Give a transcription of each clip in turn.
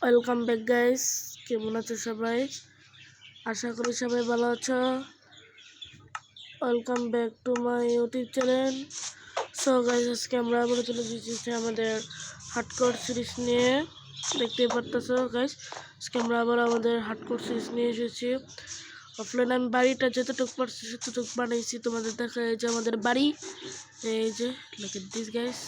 Welcome back guys, কেমন আছো সবাই? আশা করি সবাই ভালো আছো। Welcome back to my YouTube channel. So guys, আজকে আমরা আবার চলে এসেছি আমাদের হার্ডকোর সিরিজ নিয়ে। দেখতেই পারতেছো গাইস, আজকে আমরা আবার আমাদের হার্ডকোর সিরিজ নিয়ে এসেছি। অফলাইন আমি বাড়িটা যতটুকু পারছি সেতটুকু বানাইছি, তোমাদের দেখা এই যে আমাদের বাড়ি, এই যে লুক এট দিস গাইস।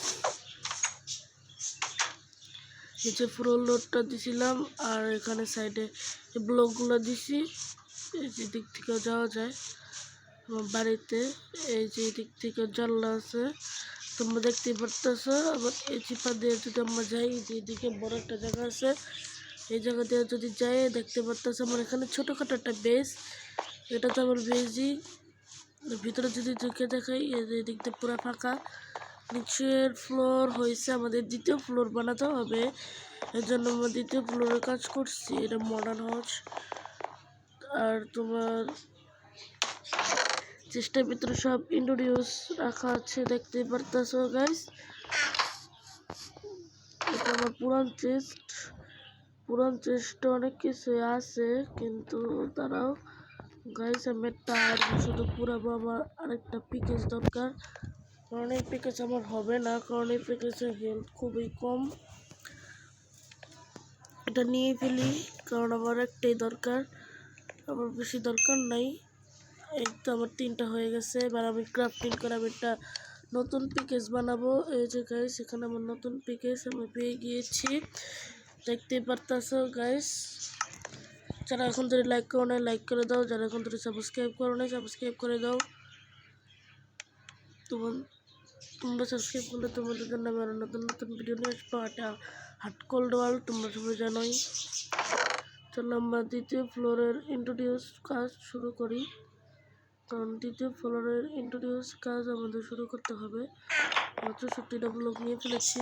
নিচে পুরো লোডটা দিছিলাম আর এখানে সাইডে ব্লকগুলো দিছি। এই যে দিক থেকে যাওয়া যায় আমার বাড়িতে, এই যে দিক থেকে জানলা আছে তোমরা দেখতেই পারতেছো। আবার এই চিপা দিয়ে যদি আমরা যাই, যেদিকে বড় একটা জায়গা আছে, এই জায়গা দিয়ে যদি যাই দেখতে পারতেছো আমার এখানে ছোটোখাটো একটা বেস। এটা তো আমার বেসই। ভিতরে যদি ঢুকে দেখাই, এই যে দিক দিয়ে পুরো ফাঁকা। নিচের ফ্লোর হয়েছে, আমাদের দ্বিতীয় ফ্লোর বানাতে হবে, এর জন্য আমরা দ্বিতীয় ফ্লোরে কাজ করছি। এটা মডার্ন হাউস। আর তোমার চেষ্টার ভিতরে সব ইন্ট্রোডিউস রাখা আছে, দেখতে পারতেছো গাইস। এটা আমার পুরান চেস্ট অনেক কিছু আছে, কিন্তু তারাও গাইস আমি একটা শুধু পুরাবো। আমার আরেকটা প্যাকেজ দরকার, কারণ এই প্যাকেজ আমার হবে না, কারণ এই প্যাকেজের হেলথ খুবই কম। এটা নিয়ে ফেলি, কারণ আমার একটাই দরকার, আমার বেশি দরকার নাই। এই তো আমার 3টা হয়ে গেছে। এবার আমি ক্রাফটিং করে আমি একটা নতুন প্যাকেজ বানাবো। এই যে গাইস, এখানে আমার নতুন প্যাকেজ আমি পেয়ে গিয়েছি, দেখতেই পারতেছো গাইস। যারা এখন ধরে লাইক করো না লাইক করে দাও, যারা এখন ধরে সাবস্ক্রাইব করো না সাবস্ক্রাইব করে দাও। তোমরা সাবস্ক্রাইব করলে তোমাদের জন্য আমি আরো নতুন নতুন ভিডিও নিয়ে আসবো। এটা হার্ডকোর ওয়ার্ল্ড, তোমরা সবাই জানোই। চলো আমরা দ্বিতীয় ফ্লোরের ইন্ট্রোডিউস কাজ শুরু করি, কারণ দ্বিতীয় ফ্লোরের ইন্ট্রোডিউস কাজ আমাদের শুরু করতে হবে। মাত্র 70টা ব্লক নিয়ে ফেলেছি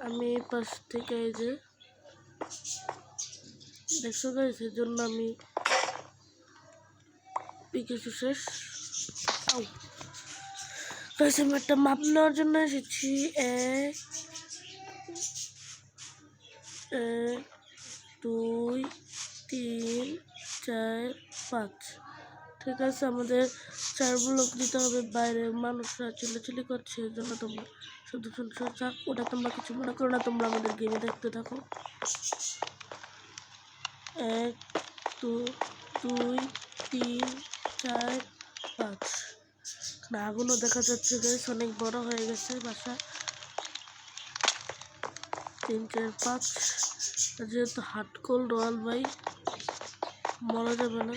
আমি। পাশ থেকে এই যে দেখছো গাইস, এর জন্য আমি কিছু শেষ। গাইস, আমি একটা মাপ নেওয়ার জন্য এসেছি। 1 2 3 4 5। ঠিক আছে, আমাদের 4 ব্লক দিতে হবে। বাইরে মানুষরা চিল্লাচিল্লি করছে, এর জন্য তোমরা শুধু শুনছো থাক, ওটা তোমরা কিছু মনে করো না, তোমরা আমাদের গেমে দেখতে থাকো। 1 2 3 4 5। আগুনও দেখা যাচ্ছে গাইস, অনেক বড় হয়ে গেছে বাসা। 3 4 5। যেহেতু হার্ডকোর ওয়ার্ল্ড ভাই, মরা যাবে না।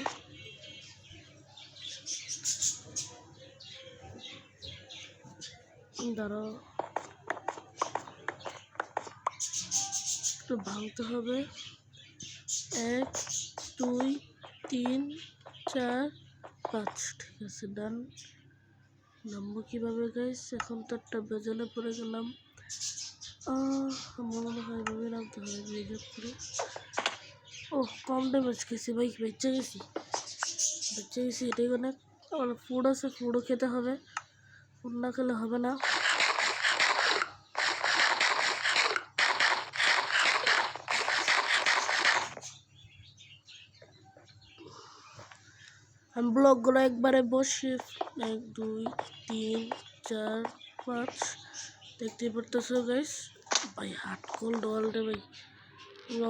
দাঁড়াও, একটু ভাঙতে হবে। 1 2 3 4 5। ঠিক আছে, ডান। নামবো কিভাবে গাইস? এখন তো একটা বেজালে পড়ে গেলাম। মনে হয় এভাবে নামতে হবে, রিজার্ভ করে। কম ড্যামেজ খেয়েছি ভাই, বেঁচে গেছি। এটাই অনেক। আমার ফুড আছে, ফুডও খেতে হবে, ফুড না খেলে হবে না। আমি ব্লকগুলো একবারে বসে 1 2 3 4 5 দেখতেই পারতেছো গাইস। ভাই হার্ডকোর ওয়ার্ল্ডে ভাই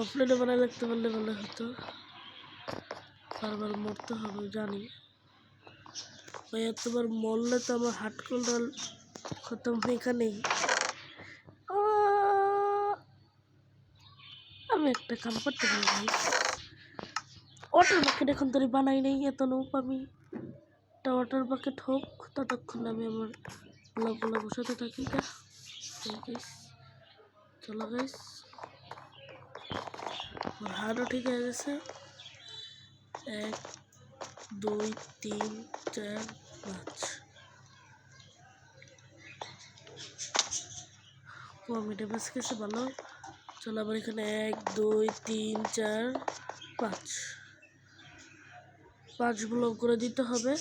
অফলাইনে বানায় লাগতে পারলে ভালো হতো। বারবার মরতে হবে জানি ভাই, এতবার মরলে তো আমার হার্ডকোর ওয়ার্ল্ড খতম এখানেই। আমি একটা কাম করতে পারি ভাই, ওয়াটার বাকেট এখন তোর বানাই নেই, এত নোপ আমি। একটা ওয়াটার বাকেট হোক, ততক্ষণ আমি আমার ব্লকগুলো বসাতে থাকি। চলো গাইস, আমার হাড়ও ঠিক হয়ে গেছে। 1 2 3 4 5। আমি ড্যামেজ খেয়েছে ভালো। চলো আবার এখানে 1 2 3 4 5 5 ব্লক করে দিতে হবে।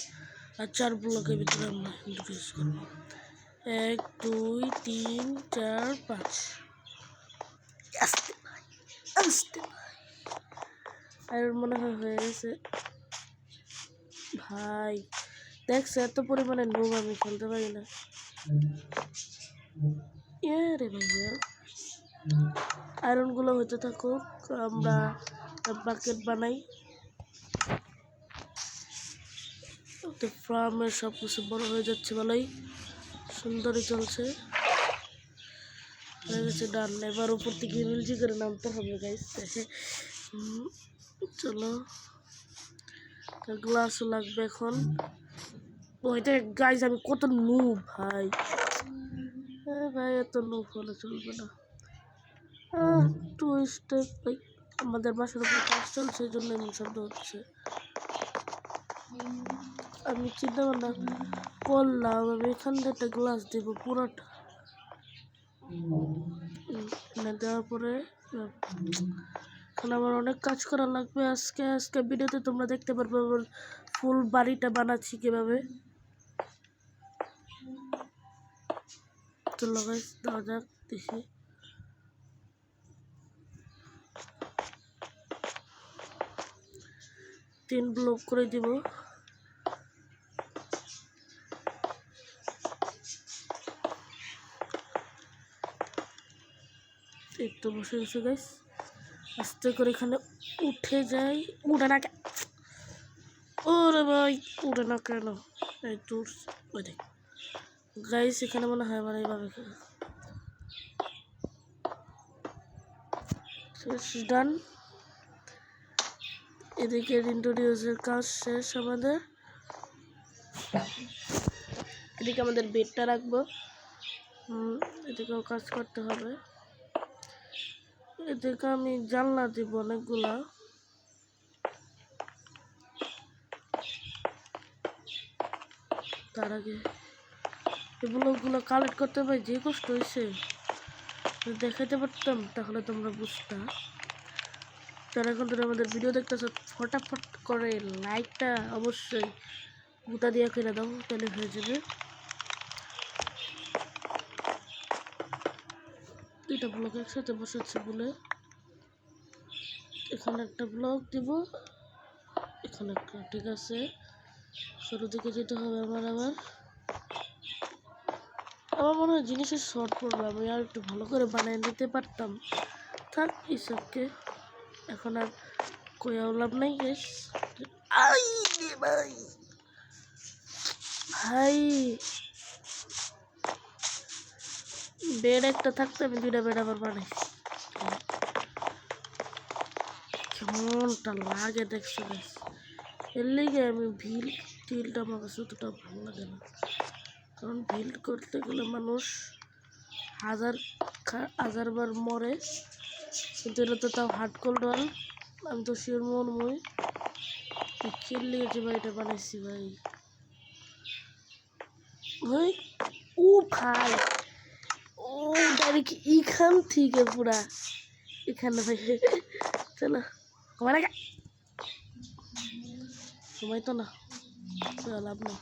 আর 4 ব্লকের ভিতরে আমরা ইন্ট্রোডিউস করবো। 1 2 3 4 5। আস্তে ভাই, আস্তে ভাই। আয়রন মনে হয় হয়ে গেছে ভাই। দেখছো এত পরিমাণে নুব আমি খেলতে পারি না। রে ভাইয়া, আয়রনগুলো হতে থাকুক, আমরা বাকেট বানাই। ফার্মের সব কিছু বড় হয়ে যাচ্ছে, ভালোই সুন্দরই চলছে, হয়ে গেছে ডান। এবার উপর থেকে মিলজি করে নামতে হবে গাইস। চলো, গ্লাসও লাগবে এখন। ওইটা গাইস আমি কত নুব ভাই, ভাই এত নুব হলে চলবে না। টু স্টেপ ভাই, আমাদের বাসার উপর কাজ চলছে, এই জন্য এমন শব্দ হচ্ছে। আমি চিন্তা ভাবনা করলাম আমি এখান থেকে একটা গ্লাস দেবো পুরোটা, দেওয়ার পরে এখন আমার অনেক কাজ করা লাগবে। আজকে ভিডিওতে তোমরা দেখতে পারবে আমার ফুল বাড়িটা বানাচ্ছি কীভাবে। চলো গাইস দেওয়া যাক, দেখি। তিন ব্লক করে দিব। একটু বসে গেছে গাইস, আস্তে করে এখানে উঠে যাই। উঠে না কেন? ওরে ভাই উঠে না কেন? এই দূর ওই দেখ গাইস, এখানে মনে হয় আমার এইভাবে ডান। এদিকে ইন্ট্রোডিউসের কাজ শেষ আমাদের। এদিকে আমাদের বেডটা রাখবো, এদিকেও কাজ করতে হবে। এদিকে আমি জানলা দিব অনেকগুলা। তার আগে এগুলো কালেক্ট করতে পারি, যে কষ্ট হয়েছে দেখাতে পারতাম তাহলে তোমরা বুঝতা। যারা এখন ধরে আমাদের ভিডিও দেখতেছ ফটাফট করে লাইকটা অবশ্যই গুতা দিয়ে করে দাও, তাহলে হয়ে যাবে। দুইটা ব্লক একসাথে বসাচ্ছি বলে এখানে একটা ব্লক দিব, এখানে একটা, ঠিক আছে। শুরু দিকে যেতে হবে আমার মনে হয় জিনিসের শর্ট পড়বে, আমি আর একটু ভালো করে বানিয়ে নিতে পারতাম। থাক এইসবকে এখন আর কইয়াও লাভ নাই গেস। ভাই ভাই বেড একটা থাকতে আমি দুইটা বেড আবার বানাইছি, কেমনটা লাগে দেখছো গাইস। এর লিগে আমি টিলটা আমার কাছে অতটা ভালো লাগে না, কারণ বিল্ড করতে গেলে মানুষ হাজারবার মরে, কিন্তু এটা তো তাও হার্ড কোল্ড ওয়াল। আমি তো শিওর মনময় খেললে যে ভাই এটা বানাইছি ভাই। ভাই ও ভাই, ও ডাইরেক্ট এখান থেকে পুরা এখানে ভাই। চলো সময় তো না, লাভ নেই।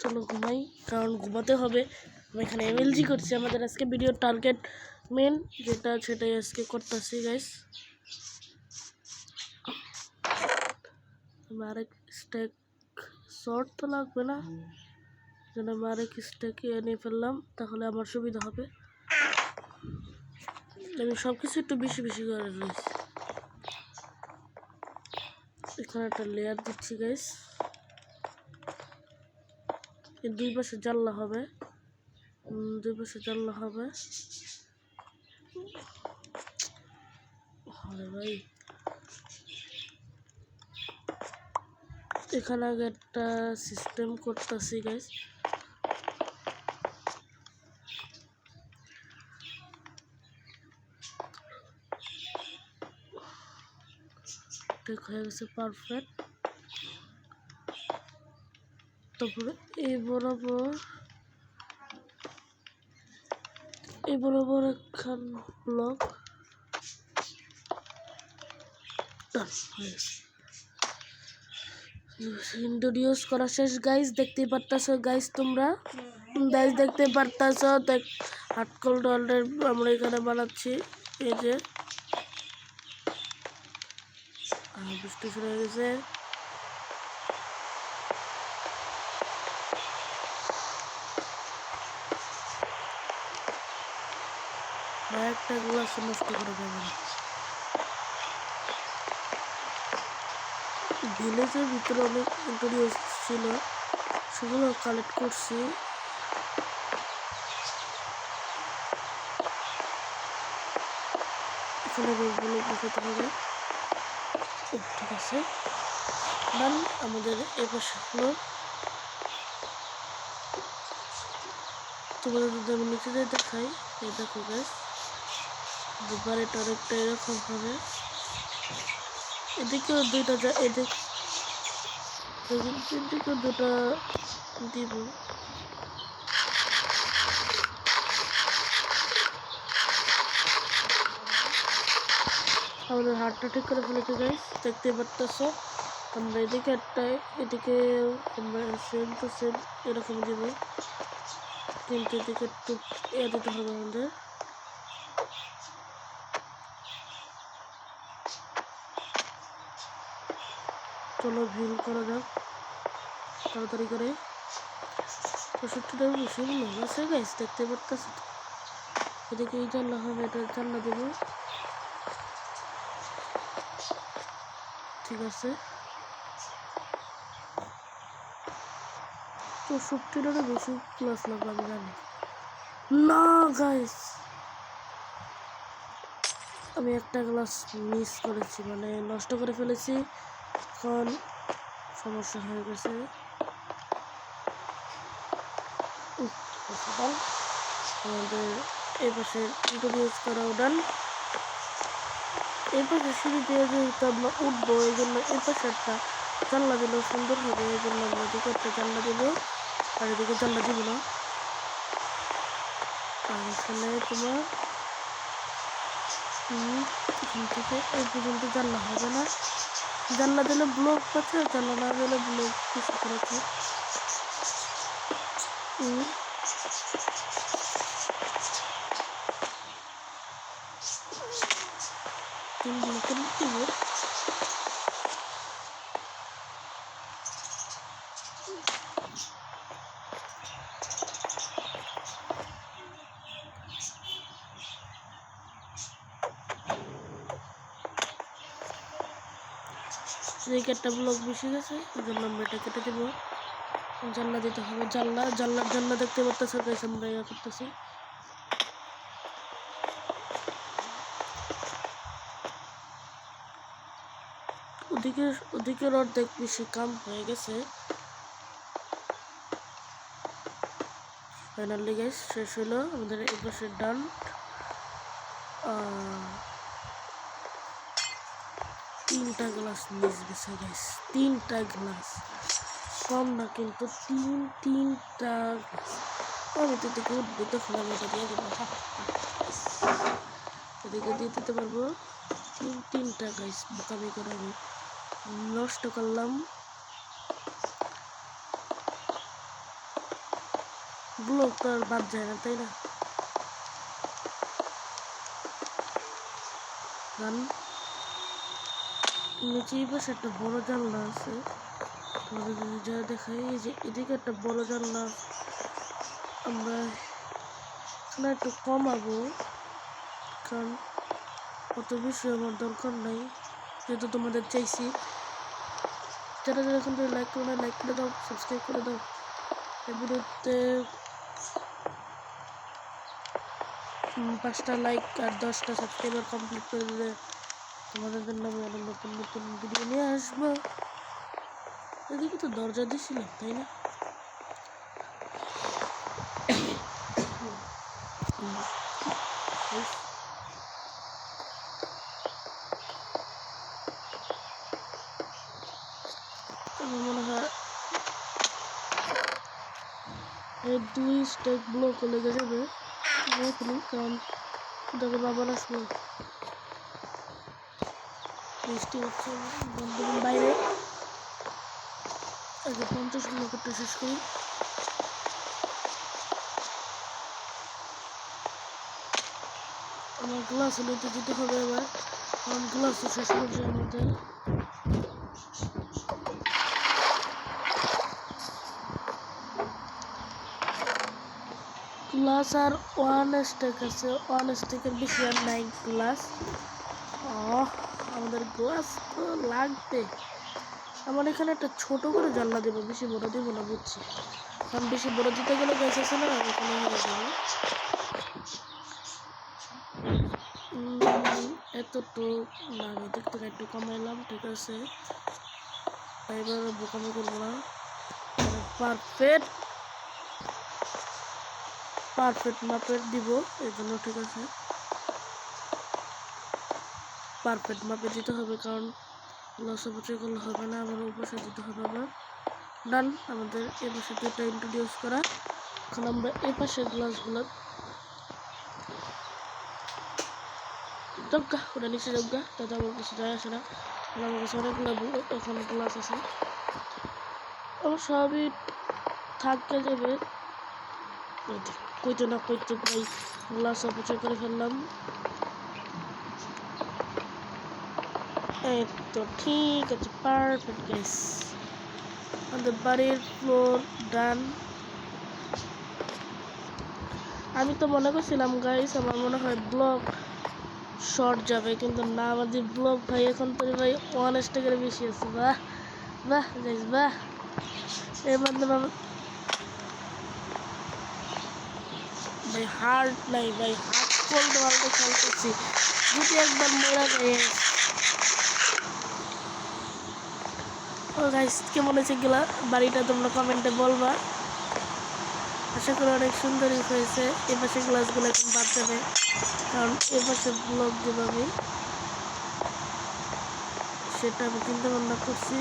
চলো ঘুমাই, কারণ ঘুমাতে হবে। আমি এখানে এমএলজি করছি, আমাদের আজকে ভিডিও টার্গেট মেন যেটা সেটাই আজকে করতেছি গাইস। আমার আরেক স্টেক শর্ট তো লাগবে না, যেন আমি আরেক স্টেক নিয়ে ফেললাম, তাহলে আমার সুবিধা হবে। আমি সব কিছু একটু বেশি বেশি করে রয়েছি। এখানে একটা লেয়ার দিচ্ছি গাইস, এর দুই পাশে জানলা হবে, দুই পাশে জানলা হবে। আরে ভাই এখানে আগে একটা সিস্টেম করতেছি গাইস। ঠিক হয়ে গেছে পারফেক্ট। তারপরে এই বরাবর একখান ব্লক ডান হয়ে গেছে। ইন্ট্রোডিউস করা শেষ গাইস, দেখতেই পারতাছো গাইস, তোমরা গাইস দেখতে পারতাছো হাটকল ডলের আমরা এখানে বানাচ্ছি। এই যে বৃষ্টি শুরু হয়ে গেছে। একটা গ্লাস নষ্ট করা যাবে না। ভিলেজের ভিতরে অনেক ইন্ট্রোডিউস ছিল, সেগুলো কালেক্ট করছি। এখানে রোগগুলো বসাতে হবে। ঠিক আছে, ডান। আমাদের এ পাশে হলো, তোমাদের যদি আমি নিচে দিয়ে দেখাই, এই দেখো গাইস, বাড়িটা অনেকটা এরকম হবে। এদিকেও দুইটা এদিকেও দুটা দিব। আমাদের হাতটা ঠিক করে ফেলেছে গাইস, দেখতে পারতেছো। আমরা এদিকে একটা, এদিকে আমরা সেম টু সেম এরকম দিব, কিন্তু এদিকে একটু দিতে হবে আমাদের। চলো ভিল করা যাক তাড়াতাড়ি করে। 65টা বেশি লোক আছে গাইস, দেখতে পারতেছো। এদিকে এই জানলা হবে, এটা জানলা দেব। ঠিক আছে, 64টারও বেশি ক্লাস লাগবে আমি জানি না গাইস। আমি একটা গ্লাস মিস করেছি, মানে নষ্ট করে ফেলেছি। এখন সমস্যা হয়ে গেছে। আমাদের এই পাশে ইন্ট্রোডিউস করা উঠান। এই পাশে সিঁড়ি দিয়ে যেহেতু আমরা উঠবো, এই জন্য এই পাশে একটা জানলা দিলেও সুন্দর হবে। এই জন্য আমরা এদিকে একটা জানলা দেবো, আর এদিকে জানলা দিব না। আর এখানে তোমার এখান থেকে এই পর্যন্ত জানলা হবে না। জানলা দিলে ব্লক পাচ্ছে, জানলা না দিলে ব্লক কিছু করেছে। তিন ব্লকের দিব। একটা ব্লক বেশি গেছে, এই জন্য আমরা এটা কেটে দেবো। জানলা দিতে হবে, জানলা দেখতে পারতেছে গাইস, আমরা ইয়া করতেছি। ওদিকের অর্ধেক বেশি কাম হয়ে গেছে। ফাইনালি গাইস শেষ হলো আমাদের এই পাশে ডান। 3টা গ্লাস মিস গেছে গাইস, 3টা গ্লাস, কম না কিন্তু, তিনটা গ্লাস। আমি তো এদিকে উঠবো, তখন আমি এটা দিয়ে দেবো, এদিকে দিয়ে দিতে পারবো। তিনটা গাইস বোকামি করে আমি নষ্ট করলাম। ব্লক তো আর বাদ যায় না, তাই না? নিচে এই পাশে একটা বড় জানলা আছে, তোমাদের যদি যা দেখাই, এই যে এদিকে একটা বড় জানলা। আমরা এখানে একটু কমাবো, কারণ অত বেশি আমার দরকার নাই, যেহেতু তোমাদের চাইছি। যারা এখন লাইক করে না, লাইক করে দাও, সাবস্ক্রাইব করে দাও। এই ভিডিওতে 5টা লাইক আর 10টা সাবস্ক্রাইবার কমপ্লিট করে দিলে তোমাদের জন্য আমি অনেক নতুন নতুন ভিডিও নিয়ে আসবো। এদিকে তো দরজা দিয়েছিলাম, তাই না? আমার মনে হয় এই 2 স্টেক ব্লক লেগে যাবে এখনই, কারণ দেখো বাবার আসবো। বৃষ্টি হচ্ছে বন্ধুগণ বাইরে। আগে 50 কিলোমিটার শেষ করি। আমার গ্লাস নিতে যেতে হবে এবার, কারণ গ্লাস শেষ পর্যায়ে আমাদের। গ্লাস আর 1 স্টেক আছে, 1 স্টেকের বেশি আর নাই গ্লাস। আমাদের গ্লাস তো লাগবে। আমার এখানে একটা ছোট করে জানলা দেবো, বেশি বড় দেবো না বুঝছি, কারণ বেশি বড় দিতে গেলে গ্যাস আছে না এখানে হয়ে যাবে। এতটুক না, আমি দিক থেকে একটু কমাইলাম, ঠিক আছে। এবার বোকামি করবো না, পারফেক্ট মাপের দিব এই জন্য, ঠিক আছে। পারফেক্ট মাপে দিতে হবে, কারণ লস অপচয় করলে হবে না, আমার উপসে দিতে হবে। আবার ডান, আমাদের এ পাশে দুটো ইন্ট্রোডিউস করা। এখন আমরা এ পাশে গ্লাসগুলো জগা ওটা নিচে জগা, তাতে আমার কিছু যায় আসে না, আমার কাছে অনেকগুলো এখন গ্লাস আছে। আমার সবই থাকতে যাবে, কইতে না কইতে ভাই গ্লাস অপচয় করে ফেললাম। এই তো ঠিক আছে, পারফেক্ট গাইস। আমাদের বাড়ির ফ্লোর ডান। আমি তো মনে করছিলাম গাইস আমার মনে হয় ব্লক শর্ট যাবে, কিন্তু না, আমাদের ব্লক ভাই এখন তো ভাই 1 স্টেকের বেশি আছে। বাহ বাহ গাইস বাহ। এর মাধ্যমে ভাই হার্ট নাই ভাই, হার্ট কোল্ড ওয়ার্ল্ডে খেলতেছি, যদি একবার মরা যায়। ও গাইস কেমন হয়েছে গেলা বাড়িটা তোমরা কমেন্টে বলবা। আশা করি অনেক সুন্দর হয়েছে। এ পাশে গ্লাসগুলো এখন বাদ যাবে, কারণ এ পাশে ব্লক দেব আমি, সেটা আমি চিন্তা ভাবনা করছি।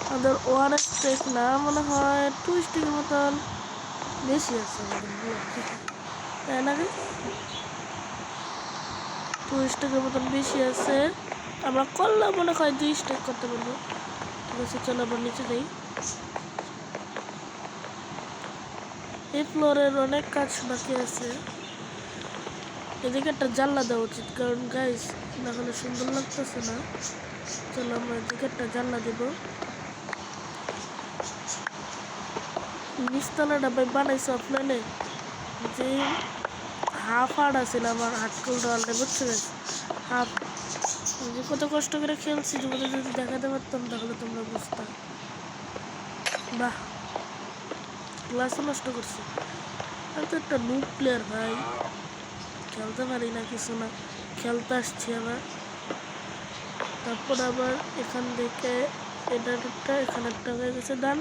আমাদের 1 স্টেক না, মনে হয় 2 স্টেকের মতন বেশি আছে আমাদের ব্লক, তাই না? 2 স্টেকের মতন বেশি আছে, আমরা করলে মনে হয় 2 স্টেক করতে পারবো। ঠিক আছে, চলো আবার নিচে যাই। এই ফ্লোরের অনেক কাজ বাকি আছে, এদিকে একটা জানলা দেওয়া উচিত, কারণ গাইস না হলে সুন্দর লাগতেছে না। চলো আমরা এদিকে একটা জানলা দেবো। নিচতলাটা ভাই বানাইছে অফলাইনে, যে হাফ হার্ড আছে না আমার হাটকুল ডলটা, বুঝতে গেছে হাফ, যে কত কষ্ট করে খেলছি, যদি দেখাতে পারতাম তাহলে তোমরা বুঝতাম। বাহ, ক্লাসও নষ্ট করছি। আমি তো একটা নুব প্লেয়ার ভাই, খেলতে পারি না কিছু না, খেলতে আসছি আবার। তারপর আবার এখান থেকে এটা একটা, এখানে একটা হয়ে গেছে ডান।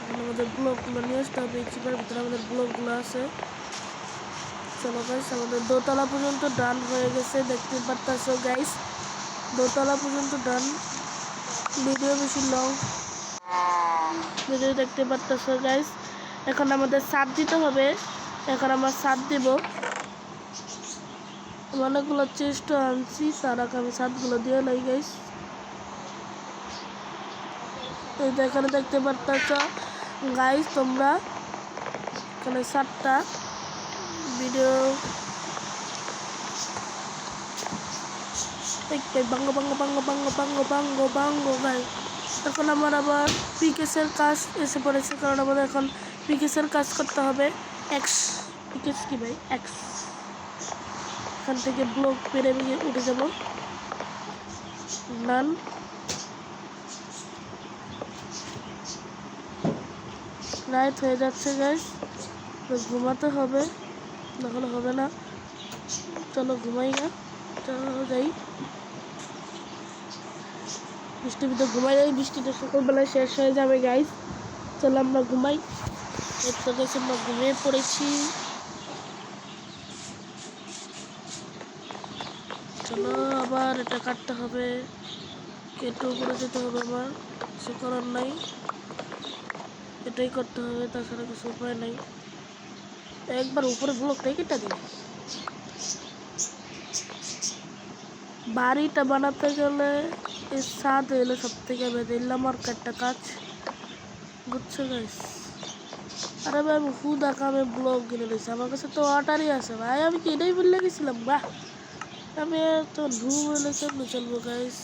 এখন আমাদের ব্লকগুলো নিয়ে আসতে হবে, এই চিপার ভিতরে আমাদের ব্লকগুলো আছে। চলো গাইস, আমাদের দোতলা পর্যন্ত ডান হয়ে গেছে, দেখতে পারতেছো গাইস, দোতলা পর্যন্ত ডান। ভিডিও বেশি লং, ভিডিও দেখতে পারতেছো গাইস। এখন আমাদের ছাদ দিতে হবে, এখন আমরা ছাদ দিব। অনেকগুলো চেষ্টা আনছি, তার আগে আমি ছাদগুলো দিয়ে নাই গাইস। এই তো এখানে দেখতে পারতেছো গাইস তোমরা, এখানে 7টা ভিডিও বাঙ্গো বাঙ্গো বাঙ্গো বাঙ্গো বাঙ্গো বাঙ্গো বাঙ্গো ভাই। এখন আমার আবার পিকেসের কাজ এসে পড়েছে, কারণ আমাদের এখন পিকেসের কাজ করতে হবে। এক্স পিকেস কি ভাই, এক্স। এখান থেকে ব্লক পেরে উঠে যাব, নান। রাত হয়ে যাচ্ছে গাইস, তো ঘুমাতে হবে, নাহলে হবে না। চলো ঘুমাই না, চলো যাই, বৃষ্টির ভিতরে ঘুমাই যাই, বৃষ্টিটা সকালবেলায় শেষ হয়ে যাবে গাইস। চলো আমরা ঘুমাই। এর তো গেছে আমরা ঘুমিয়ে পড়েছি। চলো আবার এটা কাটতে হবে, কেটে উপরে যেতে হবে, আমার কিছু করার নাই, এটাই করতে হবে, তাছাড়া কিছু উপায় নাই। একবার উপরে ব্লকটাই কেটে দিই। বাড়িটা বানাতে গেলে এর স্বাদ হইলো সব থেকে বেঁধে আমার একটা কাজ, বুঝছো গাইস? আরে ভাই আমি হুদা কামে ব্লগ কিনে নিয়েছি, আমার কাছে তো অর্ডারই আছে ভাই, আমি কি এটাই বললে গেছিলাম? বাহ, আমি তো ঢু বলে কেমনি চলবো গাইস?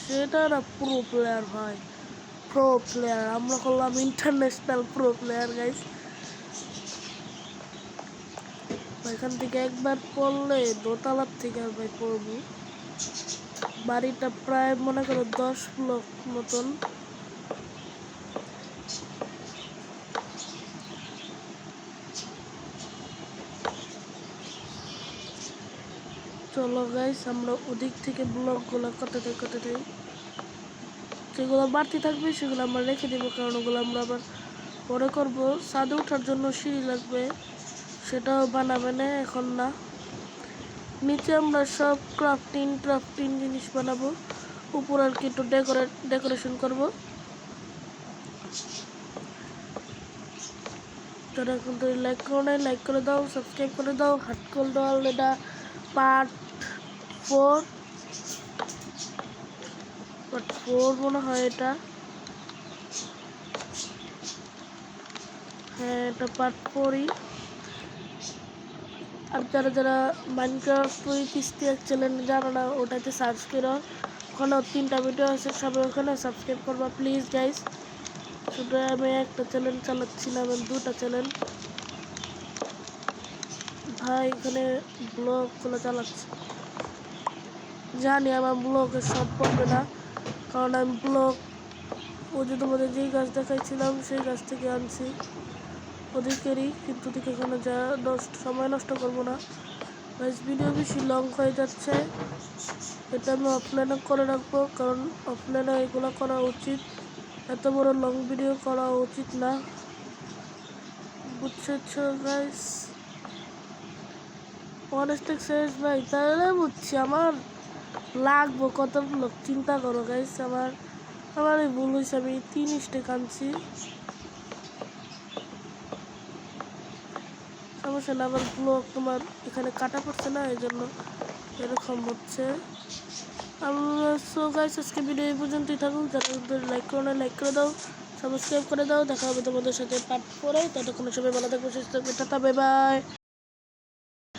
সেটা না প্রো প্লেয়ার ভাই, প্রো প্লেয়ার, আমরা করলাম ইন্টারন্যাশনাল প্রো প্লেয়ার গাইস। এখান থেকে একবার পড়লে দোতলার থেকে ভাই পড়বো। বাড়িটা প্রায় মনে করো 10 ব্লক মতন। চলো গাইস আমরা ওদিক থেকে ব্লকগুলো কাটাতে যেগুলো বাড়তি থাকবে সেগুলো আমরা রেখে দেবো, কারণ ওগুলো আমরা আবার পরে করবো। ছাদে ওঠার জন্য সিঁড়ি লাগবে, সেটাও বানাবে না এখন না। নিচে আমরা সব ক্রাফটিং জিনিস বানাবো, উপর আর কি একটু ডেকোরেশন করবো। যারা এখন তো লাইক করো নাই, লাইক করে দাও, সাবস্ক্রাইব করে দাও। হাটকল দল এটা পার্ট 4 মনে হয় এটা, হ্যাঁ এটা পার্ট 4ই। আর যারা মাইনক্রাফট কিস্তি চ্যানেল জানো না, ওটাতে সার্চ করো, ওখানে 3টা ভিডিও আছে, সবাই ওখানে সাবস্ক্রাইব করবা প্লিজ গাইস। শুধু আমি একটা চ্যানেল চালাচ্ছি না, আমি 2টা চ্যানেল ভাই এখানে ব্লগগুলো চালাচ্ছি। জানি আমার ব্লগে সব পড়বে না, কারণ আমি ব্লগ ওই যে তোমাদের যেই গাছ দেখাইছিলাম সেই গাছ থেকে আনছি ওদিকেরই, কিন্তু ওদিকে এখানে যা সময় নষ্ট করবো না গাইস। ভিডিও বেশি লং হয়ে যাচ্ছে, এটা আমি অফলাইনে করে রাখবো, কারণ অফলাইনে এগুলো করা উচিত, এত বড় লং ভিডিও করা উচিত না, বুঝছো গাইস? অনেস্টেক শেষ ভাই, তাহলে বুঝছি আমার লাগবো কত ব্লগ, চিন্তা করো গাইস। আমার এই ভুল হয়েছে, আমি 3 স্টেক আনছি, সমস্যা না। আবার ব্লগ তোমার এখানে কাটা পড়ছে না, এই জন্য এরকম হচ্ছে। সো গাইস আজকে ভিডিও এই পর্যন্তই থাকুক। যারা লাইক করো না লাইক করে দাও, সাবস্ক্রাইব করে দাও। দেখা হবে তোমাদের সাথে পার্ট 4-এ, ততক্ষণ সবাই ভালো থাকবে, সুস্থ থাকবে, টাটা বাই বাই।